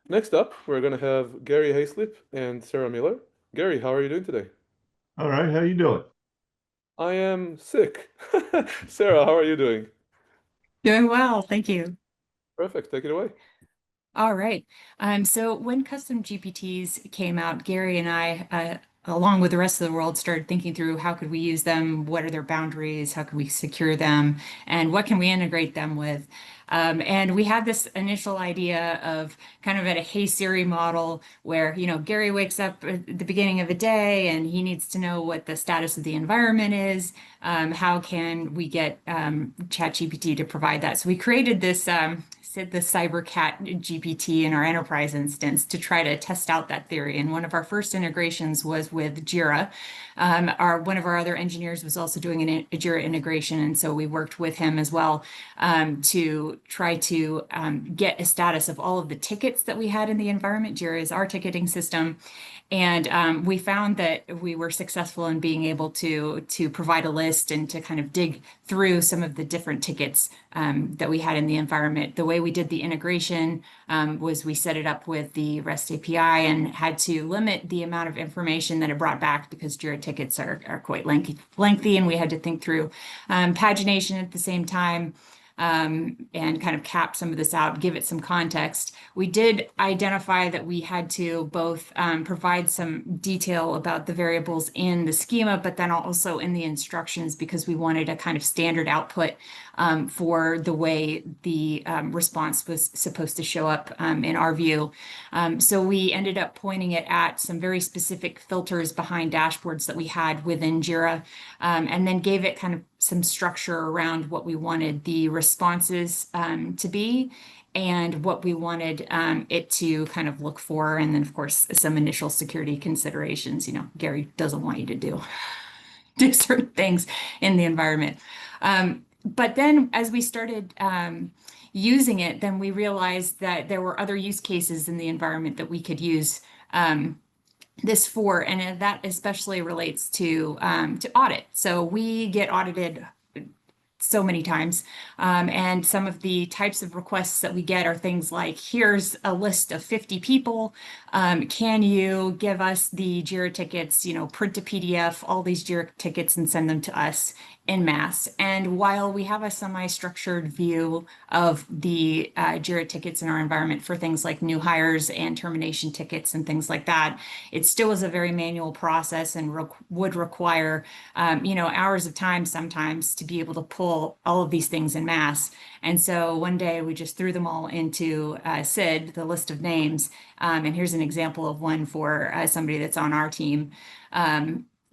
Next up, we're going to have Gary Hayslip and Sarah Miller. Gary, how are you doing today? All right, how you doing? I am sick. Sarah, how are you doing? Doing well, thank you. Perfect. Take it away. All right. So when custom GPTs came out, Gary and I, along with the rest of the world, started thinking through how could we use them, what are their boundaries, how can we secure them, and what can we integrate them with. And we had this initial idea of kind of at a Hey Siri model where, Gary wakes up at the beginning of the day and he needs to know what the status of the environment is. How can we get ChatGPT to provide that? So we created this SID the CyberCat GPT in our enterprise instance to try to test out that theory. And one of our first integrations was with Jira. One of our other engineers was also doing a Jira integration, and so we worked with him as well to try to get a status of all of the tickets that we had in the environment. Jira is our ticketing system, and we found that we were successful in being able to provide a list and to kind of dig through some of the different tickets that we had in the environment. The way we did the integration was we set it up with the REST API and had to limit the amount of information that it brought back because Jira tickets are quite lengthy, and we had to think through pagination at the same time. And kind of cap some of this out, give it some context. We did identify that we had to both provide some detail about the variables in the schema, but then also in the instructions because we wanted a kind of standard output for the way the response was supposed to show up in our view. So we ended up pointing it at some very specific filters behind dashboards that we had within Jira, and then gave it kind of some structure around what we wanted the responses to be and what we wanted it to kind of look for. And then, of course, some initial security considerations. Gary doesn't want you to do certain things in the environment. But then as we started using it, then we realized that there were other use cases in the environment that we could use this for, and that especially relates to audit. So we get audited so many times. And some of the types of requests that we get are things like, here's a list of 50 people. Can you give us the Jira tickets, print a PDF, all these Jira tickets and send them to us in mass? And while we have a semi-structured view of the Jira tickets in our environment for things like new hires and termination tickets and things like that, it still is a very manual process and would require, hours of time sometimes to be able to pull all of these things in mass. And so one day we just threw them all into SID, the list of names. And here's an example of one for somebody that's on our team.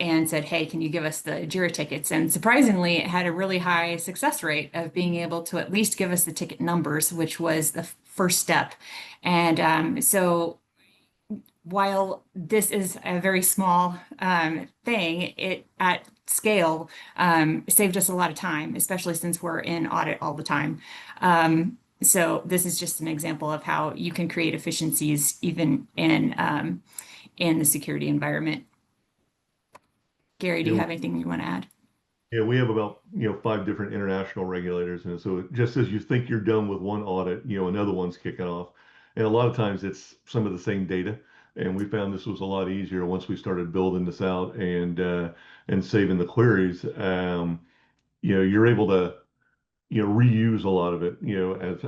And said, hey, can you give us the Jira tickets? And surprisingly, it had a really high success rate of being able to at least give us the ticket numbers, which was the first step. And so while this is a very small thing, it at scale saved us a lot of time, especially since we're in audit all the time. So this is just an example of how you can create efficiencies even in the security environment. Gary, do You you know, have anything you want to add? yeah, we have about five different international regulators, and so just as you think you're done with one audit, another one's kicking off, and a lot of times it's some of the same data. And we found this was a lot easier once we started building this out and saving the queries. You're able to reuse a lot of it,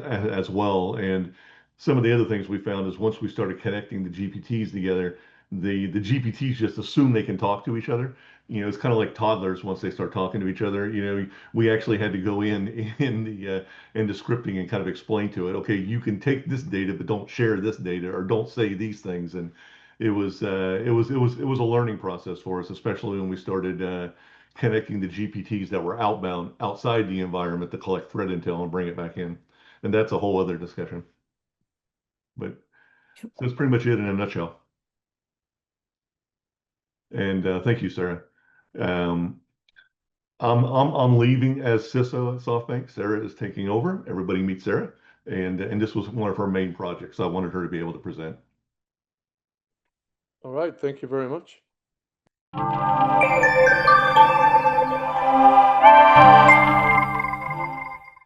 as well. And some of the other things we found is once we started connecting the GPTs together, the GPTs just assume they can talk to each other. It's kind of like toddlers once they start talking to each other. We actually had to go in the scripting and kind of explain to it, okay, you can take this data, but don't share this data or don't say these things. And it was a learning process for us, especially when we started connecting the GPTs that were outbound outside the environment to collect threat intel and bring it back in. And that's a whole other discussion. But so that's pretty much it in a nutshell. And thank you, Sarah. Um, I'm leaving as CISO at SoftBank. Sarah is taking over. Everybody meet Sarah, and this was one of her main projects. So I wanted her to be able to present. All right. Thank you very much.